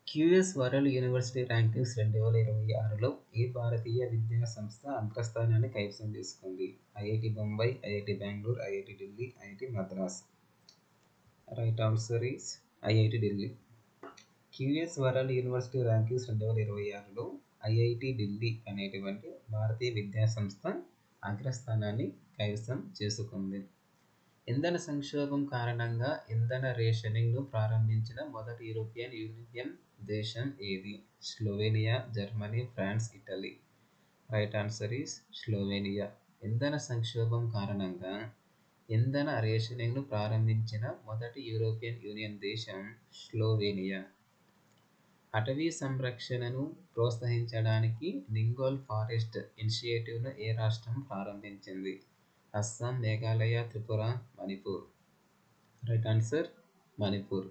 QS world university rankings 2026లో ఏ భారతీయ విద్యా సంస్థ అగ్రస్థానాన్ని కైవసం చేసుకుంది? IIT Bombay, IIT Bengaluru, IIT Delhi, IIT Madras. Right answer is IIT Delhi. QS world university rankings 2026లో ఐఐటి ఢిల్లీ అనేటువంటి భారతీయ విద్యా సంస్థ అగ్రస్థానాన్ని కైవసం చేసుకుంది. ఇంధన సంక్షోభం కారణంగా ఇంధన రేషనింగ్ను ప్రారంభించిన మొదటి యూరోపియన్ యూనియన్ దేశం ఏది? Slovenia, Germany, France, Italy. Right answer is Slovenia. ఇంధన సంక్షోభం కారణంగా ఇంధన రేషనింగ్ను ప్రారంభించిన మొదటి యూరోపియన్ యూనియన్ దేశం స్లోవేనియా. అటవీ సంరక్షణను ప్రోత్సహించడానికి నింగోల్ ఫారెస్ట్ ఇనిషియేటివ్ను ఏ రాష్ట్రం ప్రారంభించింది? అస్సాం, మేఘాలయ, త్రిపుర, మణిపూర్. Right answer Manipur.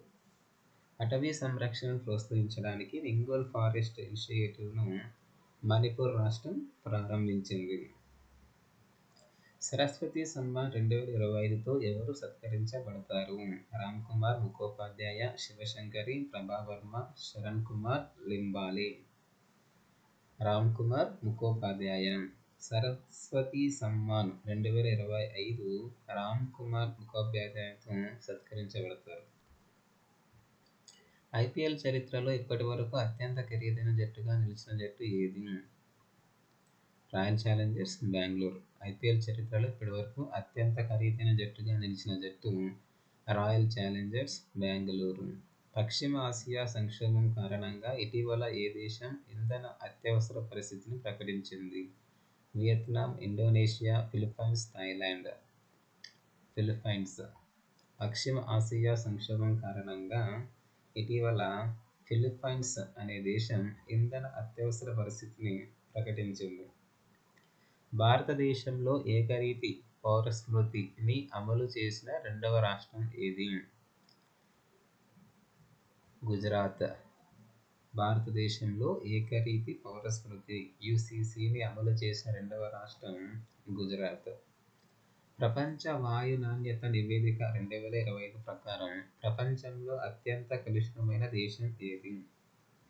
అటవీ సంరక్షణను ప్రోత్సహించడానికి నింగోల్ ఫారెస్ట్ ఇనిషియేటివ్ను మణిపూర్ రాష్ట్రం ప్రారంభించింది. సరస్వతి సమ్మాన్ 2025తో ఎవరు సత్కరించబడతారు? రామ్ కుమార్ ముఖోపాధ్యాయ, శివశంకరి, ప్రభావర్మ, శరణ్ కుమార్ లింబాలే. రామ్ కుమార్ ముఖోపాధ్యాయ. సరస్వతి సమ్మాన్ 2025 రామ్ కుమార్ ముఖోపాధ్యాయతో సత్కరించబడతారు. ఐపీఎల్ చరిత్రలో ఇప్పటివరకు అత్యంత ఖరీదైన జట్టుగా నిలిచిన జట్టు ఏది? Royal Challengers Bengaluru. ఐపీఎల్ చరిత్రలో ఇప్పటివరకు అత్యంత ఖరీదైన జట్టుగా నిలిచిన జట్టు రాయల్ ఛాలెంజర్స్ బెంగళూరు. పశ్చిమ ఆసియా సంక్షోభం కారణంగా ఇటీవల ఏ దేశం ఇంధన అత్యవసర పరిస్థితిని ప్రకటించింది? Vietnam, Indonesia, Philippines, Thailand. Philippines. పశ్చిమ ఆసియా సంక్షోభం కారణంగా ఇటీవల ఫిలిప్పైన్స్ అనే దేశం ఇంధన అత్యవసర పరిస్థితిని ప్రకటించింది. భారతదేశంలో ఏకరీతి పౌరస్మృతిని అమలు చేసిన రెండవ రాష్ట్రం ఏది? గుజరాత్. భారతదేశంలో ఏకరీతి పౌరస్మృతి యుసిసిని అమలు చేసిన రెండవ రాష్ట్రం గుజరాత్. ప్రపంచ వాయు నాణ్యత నివేదిక 2025 ప్రకారం ప్రపంచంలో అత్యంత కలుషితమైన దేశం ఏది?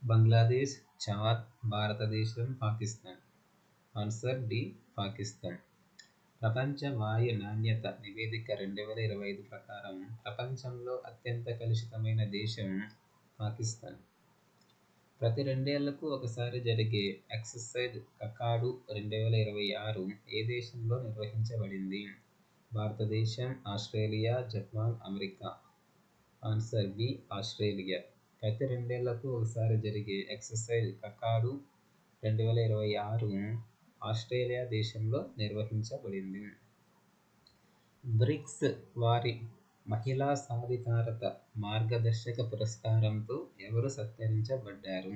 బంగ్లాదేశ్, చాద్, భారతదేశం, పాకిస్తాన్. Answer D Pakistan. ప్రపంచ వాయు నాణ్యత నివేదిక 2025 ప్రకారం ప్రపంచంలో అత్యంత కలుషితమైన దేశం పాకిస్తాన్. ప్రతి 2 ఏళ్లకు ఒకసారి జరిగే ఎక్సర్సైజ్ కకాడు 2026 ఏ దేశంలో నిర్వహించబడింది? భారతదేశం, Australia, Japan, America. Answer B Australia. ప్రతి 2 ఏళ్లకు ఒకసారి జరిగే ఎక్సర్సైజ్ కకాడు 2026 ఆస్ట్రేలియా దేశంలో నిర్వహించబడింది. బ్రిక్స్ వారి మహిళా సాధికారత మార్గదర్శక పురస్కారంతో ఎవరు సత్కరించబడ్డారు?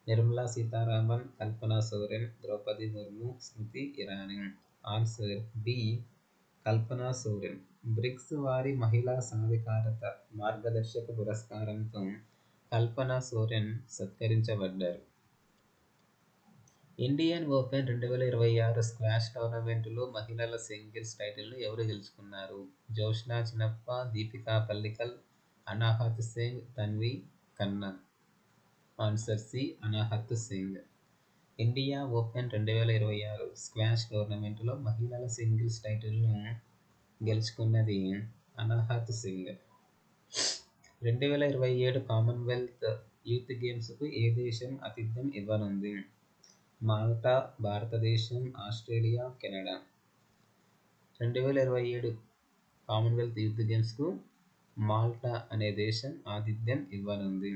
Nirmala Sitharaman, Kalpana Soren, Draupadi Murmu, Smriti Irani. Answer B Kalpana Soren. BRICS వారి మహిళా సాధికారత మార్గదర్శక పురస్కారంతో కల్పనా సోరెన్ సత్కరించబడ్డారు. ఇండియన్ ఓపెన్ 2026 స్క్వాష్ టోర్నమెంటులో మహిళల సింగిల్స్ టైటిల్ను ఎవరు గెలుచుకున్నారు? Joshna Chinappa, Dipika Pallikal, Anahat Singh, Tanvi Khanna. Answer C Anahat Singh. India open 2026 squash టోర్నమెంటులో మహిళల సింగిల్స్ టైటిల్ను గెలుచుకున్నది అనాహత్ సింగ్. 2027 కామన్వెల్త్ యూత్ గేమ్స్కు ఏ దేశం ఆతిథ్యం ఇవ్వనుంది? మాల్టా, భారతదేశం, Australia, Canada. 2027 Commonwealth youth గేమ్స్కు Malta అనే దేశం ఆతిథ్యం ఇవ్వనుంది.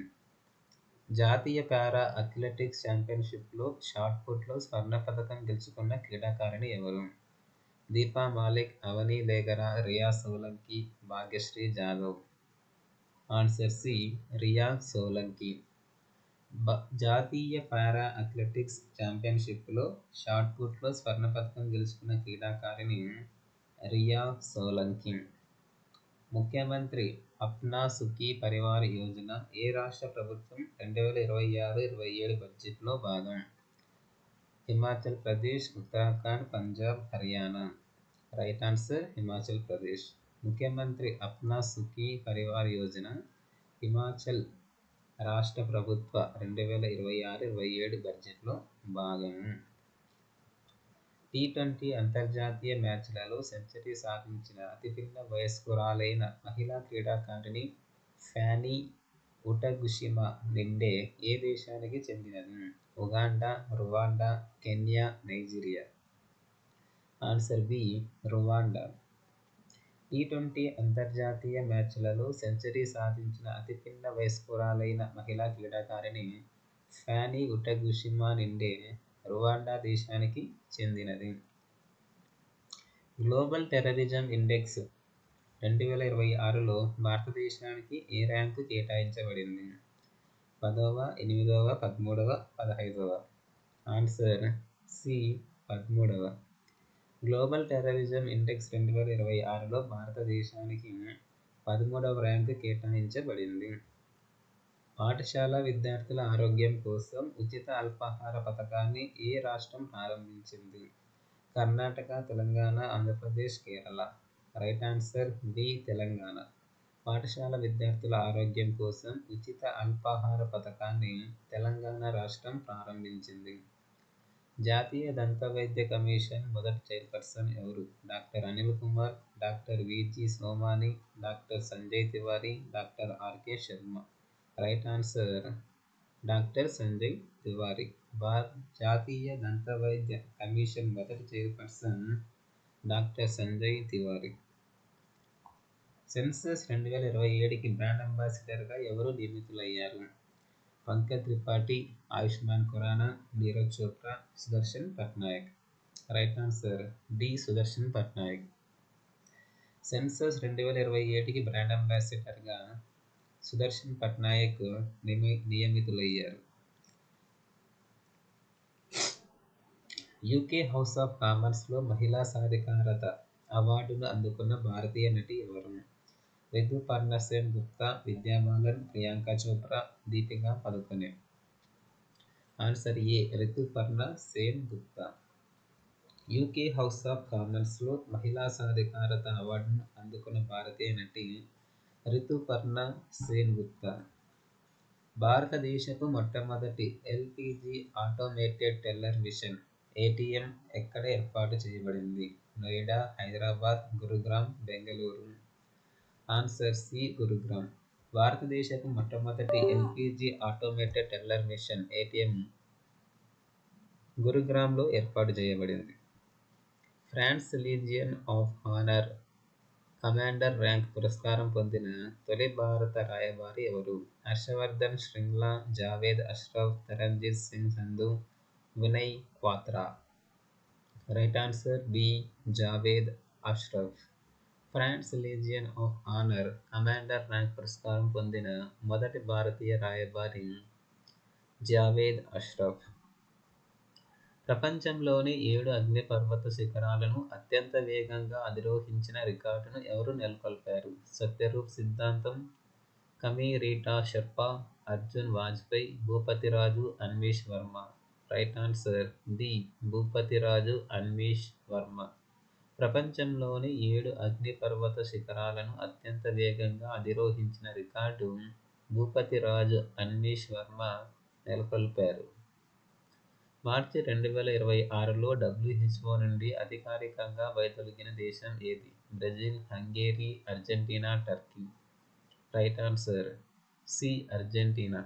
జాతీయ పారా అథ్లెటిక్స్ ఛాంపియన్షిప్లో షాట్పుట్లో స్వర్ణ పతకం గెలుచుకున్న క్రీడాకారిణి ఎవరు? దీపా మాలిక్, అవని లేగరా, రియా సోలంకి, భాగ్యశ్రీ జాదవ్. Answer C Riya Solanki. జాతీయ పారా అథ్లెటిక్స్ ఛాంపియన్షిప్లో షాట్పుట్లో స్వర్ణ పతకం గెలుచుకున్న క్రీడాకారిణి రియా సోలంకి. ముఖ్యమంత్రి అప్నా సుఖీ పరివార్ యోజన ఏ రాష్ట్ర ప్రభుత్వం 2026-27 బడ్జెట్లో భాగం? హిమాచల్ ప్రదేశ్, ఉత్తరాఖండ్, పంజాబ్, హర్యానా. Right answer Himachal Pradesh. ముఖ్యమంత్రి అప్నా సుఖీ పరివార్ యోజన హిమాచల్ రాష్ట్ర ప్రభుత్వ 2026-27 బడ్జెట్లో భాగం. టీ20 అంతర్జాతీయ మ్యాచ్లలో సెంచరీ సాధించిన అతిపిన్న వయస్కురాలైన మహిళా క్రీడాకారిణి ఫ్యానీ ఉటగుషిమా నిండే ఏ దేశానికి చెందినది? Uganda, Rwanda, Kenya, Nigeria. Answer B Rwanda. టీ20 అంతర్జాతీయ మ్యాచ్లలో సెంచరీ సాధించిన అతిపిన్న వయస్కురాలైన మహిళా క్రీడాకారిణి ఫ్యానీ ఉటగుషిమా నిండే రువాండా దేశానికి చెందినది. గ్లోబల్ టెర్రరిజం ఇండెక్స్ 2026లో భారతదేశానికి ఏ ర్యాంకు కేటాయించబడింది? 10వ, 8వ, 13వ, 15వ. ఆన్సర్ సి 13వ. గ్లోబల్ టెర్రరిజం ఇండెక్స్ 2026లో భారతదేశానికి 13వ ర్యాంకు కేటాయించబడింది. పాఠశాల విద్యార్థుల ఆరోగ్యం కోసం ఉచిత అల్పాహార పథకాన్ని ఏ రాష్ట్రం ప్రారంభించింది? Karnataka, Telangana, Andhra Pradesh, Kerala. Right answer B Telangana. పాఠశాల విద్యార్థుల ఆరోగ్యం కోసం ఉచిత అల్పాహార పథకాన్ని తెలంగాణ రాష్ట్రం ప్రారంభించింది. జాతీయ దంతవైద్య కమిషన్ మొదటి చైర్పర్సన్ ఎవరు? Doctor Anil Kumar, doctor V G. Somani, doctor Sanjay Tiwari, doctor R K. Sharma. Right answer doctor Sanjay Tiwari. జాతీయ దంతవైద్య కమిషన్ మొదటి chairperson doctor Sanjay Tiwari. Census 2027కి బ్రాండ్ అంబాసిడర్గా ఎవరు నియమితులయ్యారు? Pankaj Tripathi, Ayushmann Khurrana, Neeraj Chopra, Sudarshan Pattnaik. Right answer D Sudarshan Pattnaik. Census 2027కి బ్రాండ్ అంబాసిడర్గా సుదర్శన్ పట్నాయక్ నియమితులయ్యారు. యూకే హౌస్ ఆఫ్ కామన్స్లో మహిళా సాధికారత అవార్డును అందుకున్న భారతీయ నటి ఎవరు? Rituparna Sen Gupta, Vidya Balan, Priyanka Chopra, Deepika Padukone. Answer A Rituparna Sen Gupta. UK house of కామన్స్లో మహిళా సాధికారత అవార్డును అందుకున్న భారతీయ నటి రితుపర్ణ సేన్ గుప్తా. భారతదేశపు మొట్టమొదటి LPG automated teller machine ATM ఎక్కడ ఏర్పాటు చేయబడింది? నోయిడా, హైదరాబాద్, గురుగ్రామ్, బెంగళూరు. Answer C Gurugram. భారతదేశపు మొట్టమొదటి LPG automated teller machine ATM గురుగ్రామ్లో ఏర్పాటు చేయబడింది. France legion of honour commander rank పురస్కారం పొందిన తొలి భారత రాయబారి ఎవరు? Harshvardhan Shringla, Javed Ashraf, Taranjit Singh Sandhu, Vinay Kwatra. Right answer B Javed Ashraf. France legion of honour commander rank పురస్కారం పొందిన మొదటి భారతీయ రాయబారి జావేద్ అష్రఫ్. ప్రపంచంలోని 7 అగ్నిపర్వత శిఖరాలను అత్యంత వేగంగా అధిరోహించిన రికార్డును ఎవరు నెలకొల్పారు? Satyarup Siddhanta, Kami Rita Sherpa, Arjun Vajpai, Bhupathiraju Anvesh Varma. Right answer D Bhupathiraju Anvesh Varma. ప్రపంచంలోని 7 అగ్నిపర్వత శిఖరాలను అత్యంత వేగంగా అధిరోహించిన రికార్డు భూపతిరాజు అన్వీష్ వర్మ నెలకొల్పారు. మార్చి 2026లో WHO నుండి అధికారికంగా వైదొలిగిన దేశం ఏది? Brazil, Hungary, Argentina, Turkey. Right answer C Argentina.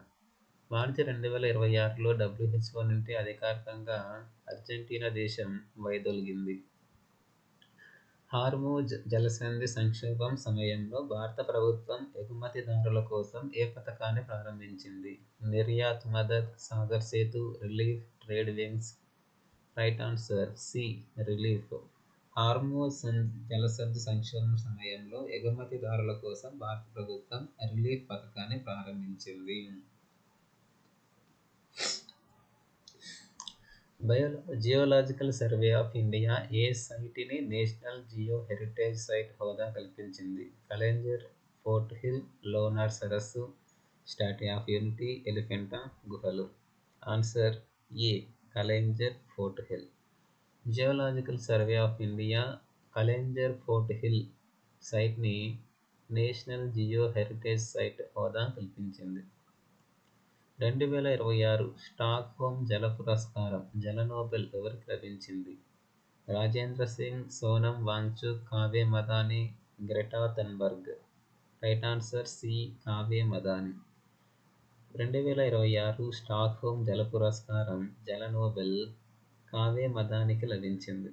మార్చి 2026లో WHO నుండి అధికారికంగా అర్జెంటీనా దేశం వైదొలిగింది. హార్మూజ్ జలసంధి సంక్షోభం సమయంలో భారత ప్రభుత్వం ఎగుమతిదారుల కోసం ఏ పథకాన్ని ప్రారంభించింది? Niryat Madad, Sagar Setu, relief, trade wings. Right answer C relief. Hormuz జలసంధి సంక్షోభం సమయంలో ఎగుమతిదారుల కోసం భారత ప్రభుత్వం రిలీఫ్ పథకాన్ని ప్రారంభించింది. జియోలాజికల్ సర్వే ఆఫ్ ఇండియా ఏ సైట్ని నేషనల్ జియో హెరిటేజ్ సైట్ హోదా కల్పించింది? కలెంజర్, ఫోర్ట్ హిల్, లోనార్ సరస్సు, స్టాట్యూ ఆఫ్ యూనిటీ, ఎలిఫెంటా గుహలు. Answer A Kalanjar, fort hill. Geological survey of India Kalanjar fort hill సైట్ని నేషనల్ జియో హెరిటేజ్ సైట్ హోదా కల్పించింది. 2026 స్టాక్హోమ్ జల పురస్కారం జల నోబెల్ ఎవరికి లభించింది? Rajendra Singh, Sonam Wangchuk, Kavya Madani, Greta Thunberg. Right answer C. Kavya Madani. 2026 Stockholm జల పురస్కారం జల నోబెల్ కావ్య మదానికి లభించింది.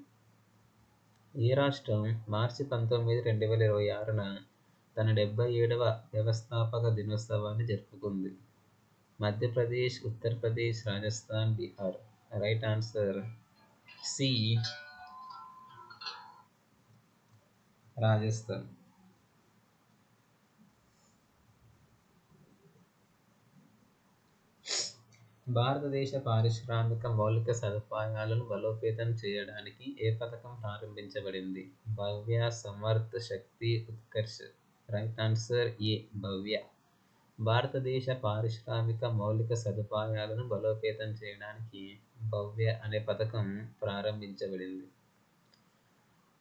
ఏ రాష్ట్రం మార్చి 19, 2026న తన 77వ వ్యవస్థాపక దినోత్సవాన్ని జరుపుకుంది? Madhya Pradesh, Uttar Pradesh, Rajasthan, Bihar. Right answer C. Rajasthan. భారతదేశ పారిశ్రామిక మౌలిక సదుపాయాలను బలోపేతం చేయడానికి ఏ పథకం ప్రారంభించబడింది? Bhavya, Samarth, Shakti, Utkarsh. Right answer A. Bhavya. భారతదేశ పారిశ్రామిక మౌలిక సదుపాయాలను బలోపేతం చేయడానికి భవ్య అనే పథకం ప్రారంభించబడింది.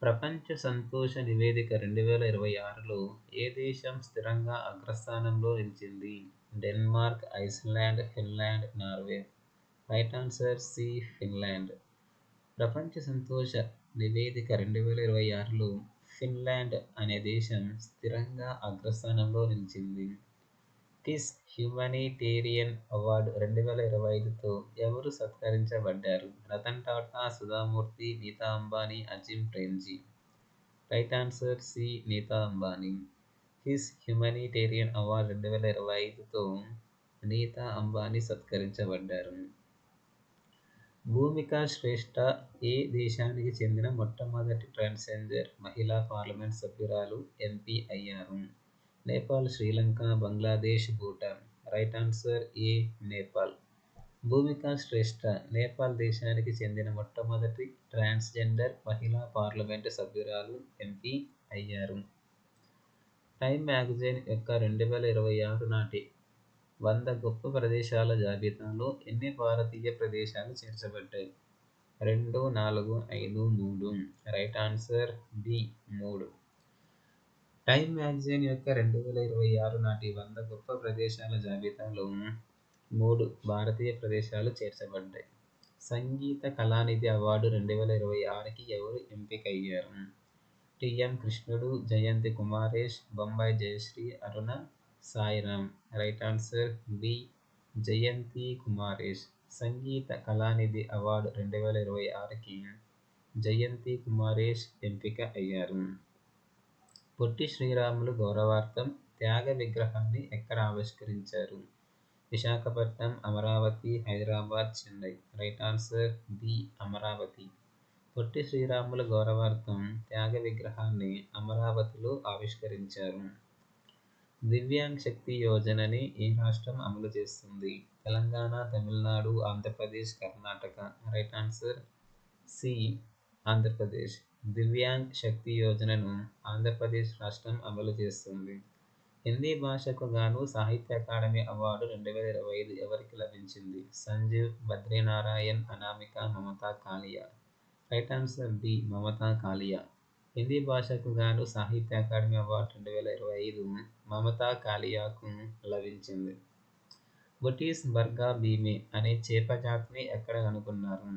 ప్రపంచ సంతోష నివేదిక 2026లో ఏ దేశం స్థిరంగా అగ్రస్థానంలో నిలిచింది? Denmark, Iceland, Finland, Norway. Right answer C. Finland. ప్రపంచ సంతోష నివేదిక 2026లో ఫిన్లాండ్ అనే దేశం స్థిరంగా అగ్రస్థానంలో నిలిచింది. పీస్ హ్యుమానిటేరియన్ అవార్డు 2025తో ఎవరు సత్కరించబడ్డారు? Ratan Tata, Sudha Murty, Nita Ambani, Azim Premji. Right answer C. Nita Ambani. Peace humanitarian award 2025తో నీతా అంబానీ సత్కరించబడ్డారు. భూమికా శ్రేష్ఠ ఏ దేశానికి చెందిన మొట్టమొదటి ట్రాన్స్జెండర్ మహిళా పార్లమెంట్ సభ్యురాలు ఎంపీ అయ్యారు? Nepal, Sri Lanka, Bangladesh, Bhutan. Right answer A. Nepal. Bhumika Shrestha Nepal దేశానికి చెందిన మొట్టమొదటి ట్రాన్స్జెండర్ మహిళా పార్లమెంటు సభ్యురాలు ఎంపీ అయ్యారు. టైమ్ మ్యాగజైన్ యొక్క 2026 నాటి 100 గొప్ప ప్రదేశాల జాబితాలో ఎన్ని భారతీయ ప్రదేశాలు చేర్చబడ్డాయి? 2, 4, 5, 3. Right answer B. 3. Time magazine యొక్క 2026 నాటి 100 గొప్ప ప్రదేశాల జాబితాలో 3 భారతీయ ప్రదేశాలు చేర్చబడ్డాయి. సంగీత కళానిధి అవార్డు 2026కి ఎవరు ఎంపికయ్యారు? టి.ఎం. కృష్ణుడు, Jayanthi Kumaresh, Bombay Jayashri, Aruna Sairam. Right answer B. Jayanthi Kumaresh. Sangita Kalanidhi award 2026కి జయంతి కుమారేష్ ఎంపిక అయ్యారు. పొట్టి శ్రీరాములు గౌరవార్థం త్యాగ విగ్రహాన్ని ఎక్కడ ఆవిష్కరించారు? Visakhapatnam, Amaravati, Hyderabad, Chennai. Right answer B. Amaravati. Potti శ్రీరాముల గౌరవార్థం త్యాగ విగ్రహాన్ని అమరావతిలో ఆవిష్కరించారు. దివ్యాంగ్ శక్తి యోజనని ఏ రాష్ట్రం అమలు చేస్తుంది? Telangana, Tamil Nadu, Andhra Pradesh, Karnataka. Right answer C. Andhra Pradesh. Divyang Shakti యోజనను ఆంధ్రప్రదేశ్ రాష్ట్రం అమలు చేస్తుంది. హిందీ భాషకు గాను సాహిత్య అకాడమీ అవార్డు 2025 ఎవరికి లభించింది? Sanjeev, Badrinarayan, Anamika, Mamta Kalia. Right answer B. Mamta Kalia. Hindi భాషకు గాను సాహిత్య అకాడమీ అవార్డు 2025 మమతా కాలియాకు లభించింది. బుటీస్ బర్గా బీమే అనే చేప జాతిని ఎక్కడ కనుగొన్నారు?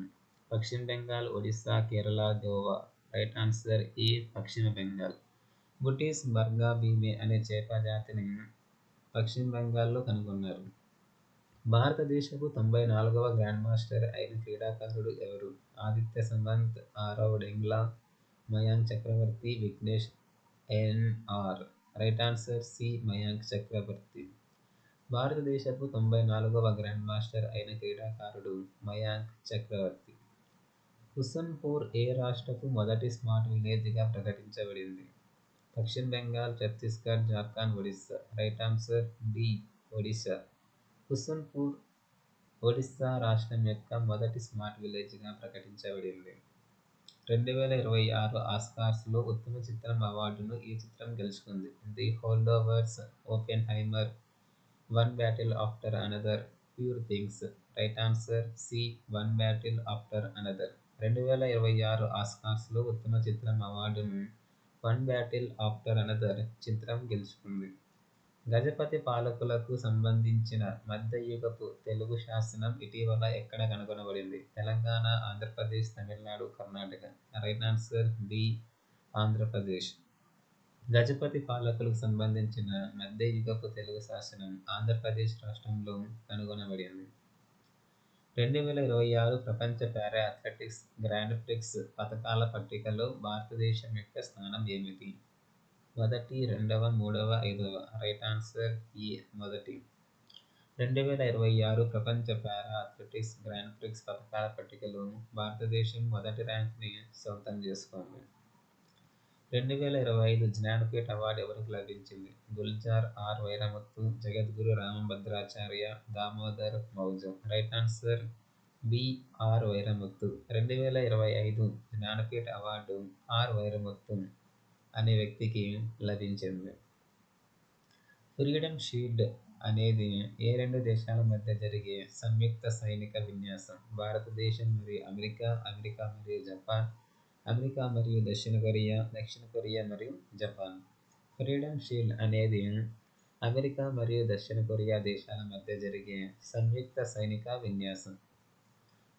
పశ్చిమ బెంగాల్, ఒడిస్సా, కేరళ, గోవా. రైట్ ఆన్సర్ ఏ. పశ్చిమ బెంగాల్. బుటీస్ బర్గా బీమే అనే చేప జాతిని పశ్చిమ బెంగాల్లో కనుగొన్నారు. భారతదేశపు 94వ గ్రాండ్ మాస్టర్ అయిన క్రీడాకారుడు ఎవరు? Aditya Sumanth, Aarav Dengla, Mayank Chakraborty, Vignesh N R. Right answer C. Mayank Chakraborty. భారతదేశపు 94వ గ్రాండ్ మాస్టర్ అయిన క్రీడాకారుడు మయాంక్ చక్రవర్తి. హుస్సన్పూర్ ఏ రాష్ట్రపు మొదటి స్మార్ట్ విలేజ్గా ప్రకటించబడింది? పశ్చిమ Bengal, Chhattisgarh, Jharkhand, Odisha. Right answer D. Odisha. Hussanpur Odisha రాష్ట్రం యొక్క మొదటి స్మార్ట్ విలేజ్గా ప్రకటించబడింది. 2026 ఆస్కార్స్లో ఉత్తమ చిత్రం అవార్డును ఈ చిత్రం గెలుచుకుంది? The Holdovers, Oppenheimer, one battle after another, pure things. Right answer C. One battle after another. 2026 ఆస్కార్స్లో ఉత్తమ చిత్రం అవార్డును వన్ బ్యాటిల్ ఆఫ్టర్ అనదర్ చిత్రం గెలుచుకుంది. గజపతి పాలకులకు సంబంధించిన మధ్యయుగపు తెలుగు శాసనం ఇటీవల ఎక్కడ కనుగొనబడింది? Telangana, Andhra Pradesh, Tamil Nadu, Karnataka. Right answer B Andhra Pradesh. Gajapati పాలకులకు సంబంధించిన మధ్యయుగపు తెలుగు శాసనం ఆంధ్రప్రదేశ్ రాష్ట్రంలో కనుగొనబడింది. 2026 ప్రపంచ పారా అథ్లెటిక్స్ గ్రాండ్ ప్రిక్స్ పతకాల పట్టికలో భారతదేశం యొక్క స్థానం ఏమిటి? మొదటి, రెండవ, మూడవ, ఐదవ. రైట్ ఆన్సర్ ఏ మొదటి. 2026 ప్రపంచ పారా అథ్లెటిక్స్ గ్రాండ్ ప్రిక్స్ పతకాల పట్టికలో భారతదేశం మొదటి ర్యాంక్ని సొంతం చేసుకుంది. 2025 జ్ఞానపీఠ అవార్డు ఎవరికి లభించింది? Gulzar, R Vairamuthu, Jagadguru Rambhadracharya, Damodar Mauzo. Right answer B R Vairamuthu. 2025 Jnanpith award R Vairamuthu అనే వ్యక్తికి లభించింది. ఫ్రీడమ్ షీల్డ్ అనేది ఏ రెండు దేశాల మధ్య జరిగే సంయుక్త సైనిక విన్యాసం? భారతదేశం మరియు అమెరికా, అమెరికా మరియు జపాన్, అమెరికా మరియు దక్షిణ కొరియా, దక్షిణ కొరియా మరియు జపాన్. ఫ్రీడమ్ షీల్డ్ అనేది అమెరికా మరియు దక్షిణ కొరియా దేశాల మధ్య జరిగే సంయుక్త సైనిక విన్యాసం.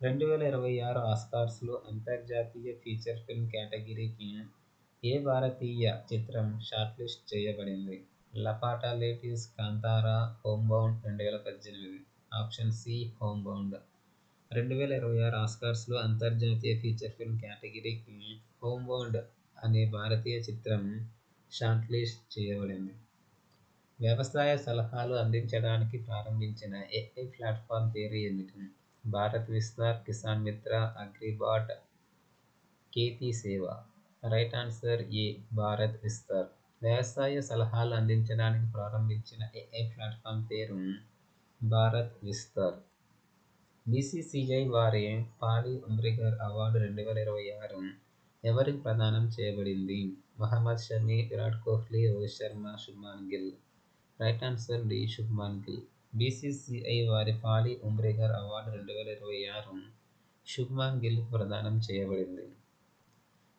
2026 ఆస్కార్స్లో అంతర్జాతీయ ఫీచర్ ఫిల్మ్ కేటగిరీకి ఏ భారతీయ చిత్రం షార్ట్ లిస్ట్ చేయబడింది? Laapataa ladies, Kantara, homebound. 2018. Option C homebound. 2026 ఆస్కార్స్లో అంతర్జాతీయ ఫీచర్ ఫిల్మ్ కేటగిరీకి హోమ్బౌండ్ అనే భారతీయ చిత్రం షార్ట్ లిస్ట్ చేయబడింది. వ్యవసాయ సలహాలు అందించడానికి ప్రారంభించిన ఏఐ ప్లాట్ఫామ్ పేరు ఏమిటి? భారత్ విస్తార్, కిసాన్ మిత్ర, Agribot, Kheti Seva. Right answer A Bharat Vistaar. వ్యవసాయ సలహాలు అందించడానికి ప్రారంభించిన ఏఐ ప్లాట్ఫామ్ పేరు భారత్ విస్తార్. బీసీసీఐ వారి పాలీ ఉమ్రిగర్ అవార్డు 2026 ఎవరికి ప్రదానం చేయబడింది? Mohammed Shami, Virat Kohli, Rohit Sharma, Shubman Gill. Right answer D Shubman Gill. BCCI వారి పాలీ ఉమ్రిగర్ అవార్డు 2026 శుభ్మాన్ గిల్కు ప్రదానం చేయబడింది.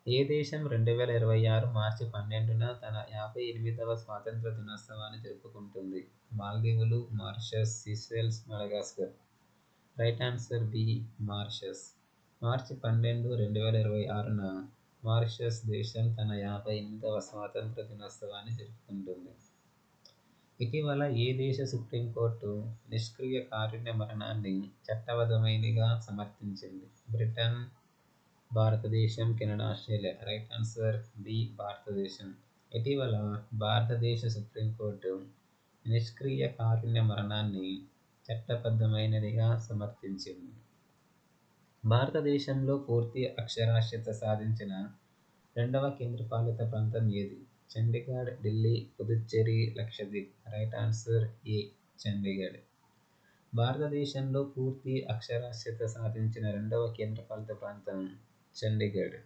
ఏ దేశం 2026 మార్చి 12న తన 58వ స్వాతంత్ర దినోత్సవాన్ని జరుపుకుంటుంది? మాల్దీవులు, Mauritius, Seychelles, Madagascar. Right answer B Mauritius. మార్చి 12, 2026న మారిషస్ దేశం తన 58వ స్వాతంత్ర దినోత్సవాన్ని జరుపుకుంటుంది. ఇటీవల ఏ దేశ సుప్రీంకోర్టు నిష్క్రియ కారుణ్య మరణాన్ని చట్టబద్ధమైనదిగా సమర్థించింది? బ్రిటన్, భారతదేశం, Canada, Australia. Right answer B భారతదేశం. ఇటీవల భారతదేశ సుప్రీంకోర్టు నిష్క్రియ కారుణ్య మరణాన్ని చట్టబద్ధమైనదిగా సమర్థించింది. భారతదేశంలో పూర్తి అక్షరాస్యత సాధించిన రెండవ కేంద్రపాలిత ప్రాంతం ఏది? చండీగఢ్, ఢిల్లీ, పుదుచ్చేరి, లక్షద్వీప్. రైట్ ఆన్సర్ ఏ చండీగఢ్. భారతదేశంలో పూర్తి అక్షరాస్యత సాధించిన రెండవ కేంద్రపాలిత ప్రాంతం చండీగఢ్.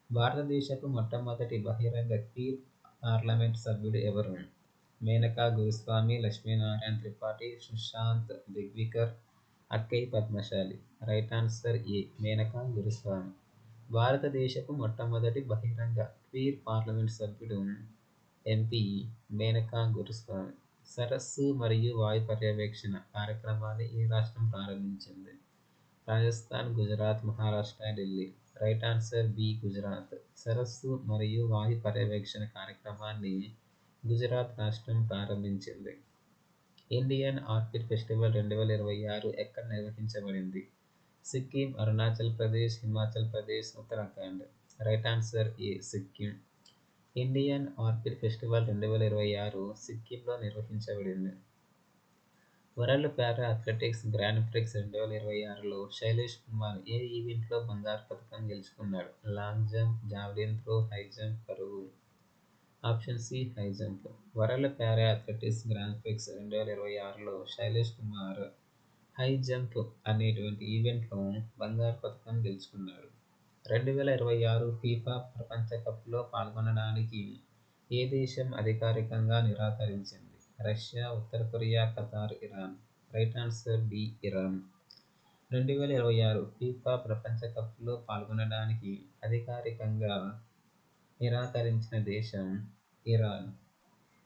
భారతదేశపు మొట్టమొదటి బహిరంగ క్వీర్ పార్లమెంట్ సభ్యుడు ఎవరు? Menaka Guruswamy, Laxmi Narayan Tripathi, Sushant Digvikar, Akkai Padmashali. Right answer A Menaka Guruswamy. భారతదేశపు మొట్టమొదటి బహిరంగ క్వీర్ పార్లమెంట్ సభ్యుడు ఎంపీ మేనకా గురుస్వామి. సరస్సు మరియు వాయు పర్యవేక్షణ కార్యక్రమాన్ని ఏ రాష్ట్రం ప్రారంభించింది? Rajasthan, Gujarat, Maharashtra, Delhi. Right answer B Gujarat. సరస్సు మరియు వాయు పర్యవేక్షణ కార్యక్రమాన్ని గుజరాత్ రాష్ట్రం ప్రారంభించింది. ఇండియన్ ఆర్కిడ్ ఫెస్టివల్ 2026 ఎక్కడ నిర్వహించబడింది? Sikkim, Arunachal Pradesh, Himachal Pradesh, Uttarakhand. Right answer A Sikkim. Indian orchid festival 2026 సిక్కింలో నిర్వహించబడింది. World para athletics grand prix 2026లో శైలేష్ కుమార్ ఏ ఈవెంట్లో బంగారు పతకం గెలుచుకున్నాడు? Long jump, javelin throw, high jump, పరుగు. Option C high jump. World para athletics grand prix 2026లో శైలేష్ కుమార్ హై జంప్ అనేటువంటి ఈవెంట్లో బంగారు పతకం గెలుచుకున్నాడు. 2026 ఫీఫా ప్రపంచ కప్లో పాల్గొనడానికి ఏ దేశం అధికారికంగా నిరాకరించింది? రష్యా, ఉత్తర Korea, Qatar, Iran. Right answer D Iran. 2026 FIFA ప్రపంచ కప్లో పాల్గొనడానికి అధికారికంగా నిరాకరించిన దేశం ఇరాన్.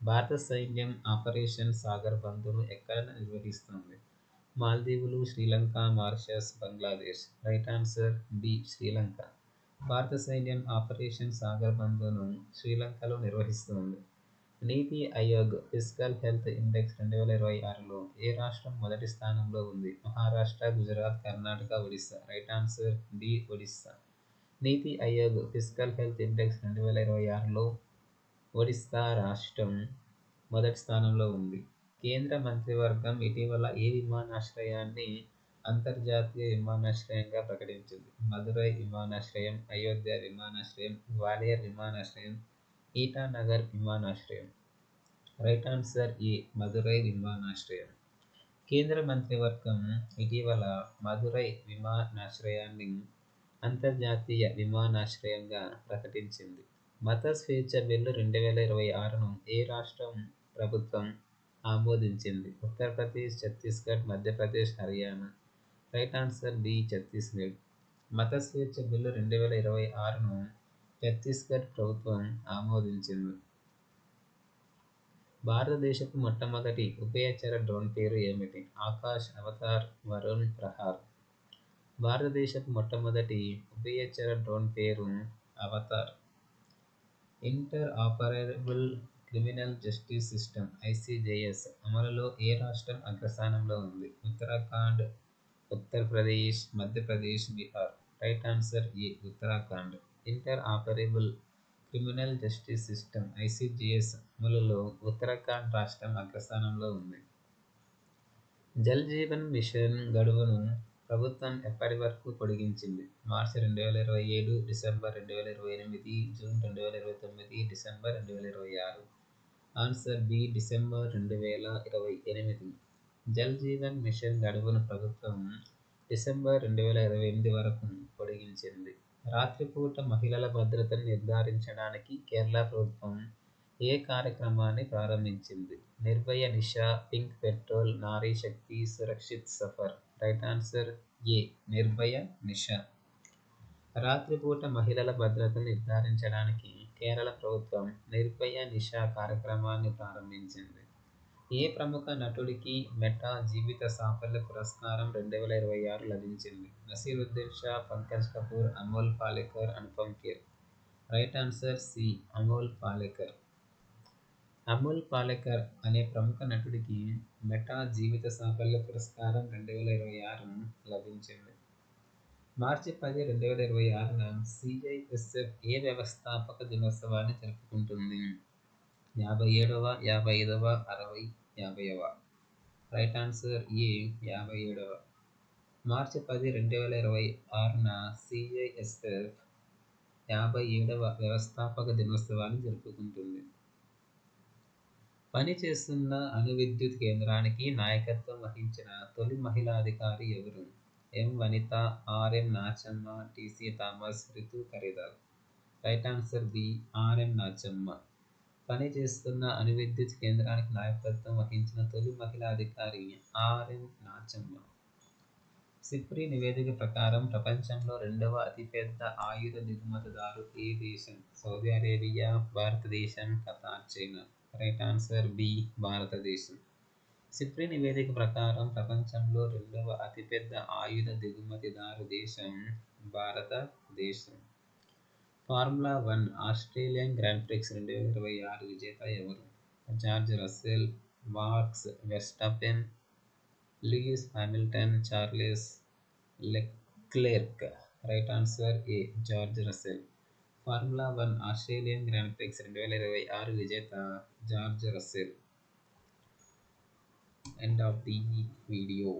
భారత సైన్యం ఆపరేషన్ సాగర్ బంద్‌ను ఎక్కడ నిర్వహిస్తుంది? మాల్దీవులు, Sri Lanka, Mauritius, Bangladesh. Right answer B. Sri Lanka. భారత సైన్యం ఆపరేషన్ సాగర్ బంద్‌ను శ్రీలంకలో నిర్వహిస్తుంది. NITI Aayog physical health index 2026లో ఏ రాష్ట్రం మొదటి స్థానంలో ఉంది? Maharashtra, Gujarat, Karnataka, Odisha. Right answer D. Odisha. NITI Aayog physical health index 2026లో ఒడిశా రాష్ట్రం మొదటి స్థానంలో ఉంది. కేంద్ర మంత్రివర్గం ఇటీవల ఏ విమానాశ్రయాన్ని అంతర్జాతీయ విమానాశ్రయంగా ప్రకటించింది? మదురై విమానాశ్రయం, అయోధ్య విమానాశ్రయం, గ్వాలియర్ విమానాశ్రయం, ఈటానగర్ విమానాశ్రయం. రైట్ ఆన్సర్ ఏ. మదురై విమానాశ్రయం. కేంద్ర మంత్రివర్గం ఇటీవల మదురై విమానాశ్రయాన్ని అంతర్జాతీయ విమానాశ్రయంగా ప్రకటించింది. మత స్వేచ్ఛ బిల్లు 2026ను ఏ రాష్ట్రం ప్రభుత్వం ఆమోదించింది? Uttar Pradesh, Chhattisgarh, Madhya Pradesh, Haryana. Right answer B. Chhattisgarh. మత స్వేచ్ఛ బిల్లు 2026ను ఛత్తీస్గఢ్ ప్రభుత్వం ఆమోదించింది. భారతదేశపు మొట్టమొదటి ఉభయచర డ్రోన్ పేరు ఏమిటి? ఆకాష్, అవతార్, వరుణ్, ప్రహార్. భారతదేశపు మొట్టమొదటి ఉభయచర డ్రోన్ పేరు Avatar. Interoperable criminal justice system (ICJS) అమలులో ఏ రాష్ట్రం అగ్రస్థానంలో ఉంది? Uttarakhand, Uttar Pradesh, Madhya Pradesh, Bihar. Right answer A. Uttarakhand. Interoperable criminal justice system (ICJS) అమలులో ఉత్తరాఖండ్ రాష్ట్రం అగ్రస్థానంలో ఉంది. జల్ జీవన్ మిషన్ గడువును ప్రభుత్వం ఎప్పటి వరకు పొడిగించింది? March 2027, December 2028, June 2029, December 2026. Answer B. December 2028. Jal Jeevan mission గడువును ప్రభుత్వం డిసెంబర్ 2028 వరకు పొడిగించింది. రాత్రిపూట మహిళల భద్రతను నిర్ధారించడానికి కేరళ ప్రభుత్వం ఏ కార్యక్రమాన్ని ప్రారంభించింది? నిర్భయ నిష, పింక్ పెట్రోల్, నారీ శక్తి, సురక్షిత్ సఫర్. రైట్ ఆన్సర్ ఏ. నిర్భయ నిష. రాత్రిపూట మహిళల భద్రతను నిర్ధారించడానికి కేరళ ప్రభుత్వం నిర్భయ నిష కార్యక్రమాన్ని ప్రారంభించింది. ఏ ప్రముఖ నటుడికి మెటా జీవిత సాఫల్య పురస్కారం 2026 లభించింది? Naseeruddin Shah, Pankaj Kapur, Amol Palekar, Anupam Kher. Right answer C. Amol Palekar. Amol Palekar అనే ప్రముఖ నటుడికి మెటా జీవిత సాఫల్య పురస్కారం 2026 లభించింది. మార్చి 10, 2026న సిఐఎస్ఎఫ్ ఏ వ్యవస్థాపక దినోత్సవాన్ని జరుపుకుంటుంది? 57వ, 55వ, 60, 50వ. రైట్ ఆన్సర్ ఏ. 57వ. మార్చి 10, 2026న సిఐఎస్ఎఫ్ 57వ వ్యవస్థాపక దినోత్సవాన్ని జరుపుకుంటుంది. పనిచేస్తున్న అణు విద్యుత్ కేంద్రానికి నాయకత్వం వహించిన తొలి మహిళా అధికారి ఎవరు? M. Vanitha, R. M. Nachamma, T C. Thomas, Ritu Kharidar. Right answer B. R. M. Nachamma. పనిచేస్తున్న అణు విద్యుత్ కేంద్రానికి నాయకత్వం వహించిన తొలి మహిళా అధికారి ఆర్. ఎం. నాచమ్మ. సిప్రి నివేదిక ప్రకారం ప్రపంచంలో రెండవ అతిపెద్ద ఆయుధ దిగుమతిదారు ఏ దేశం? సౌదీ అరేబియా, భారతదేశం, Qatar, China. Right answer B. భారతదేశం. సిప్రి నివేదిక ప్రకారం ప్రపంచంలో రెండవ అతిపెద్ద ఆయుధ దిగుమతిదారు దేశం భారతదేశం. ఫార్ములా 1 ఆస్ట్రేలియన్ గ్రాండ్ ప్రిక్స్ 2026 విజేత ఎవరు? George Russell, Max Verstappen, Lewis Hamilton, Charles Leclerc. Right answer A. George Russell. Formula 1 Australian grand prix 2026 విజేత George Russell. End of the video.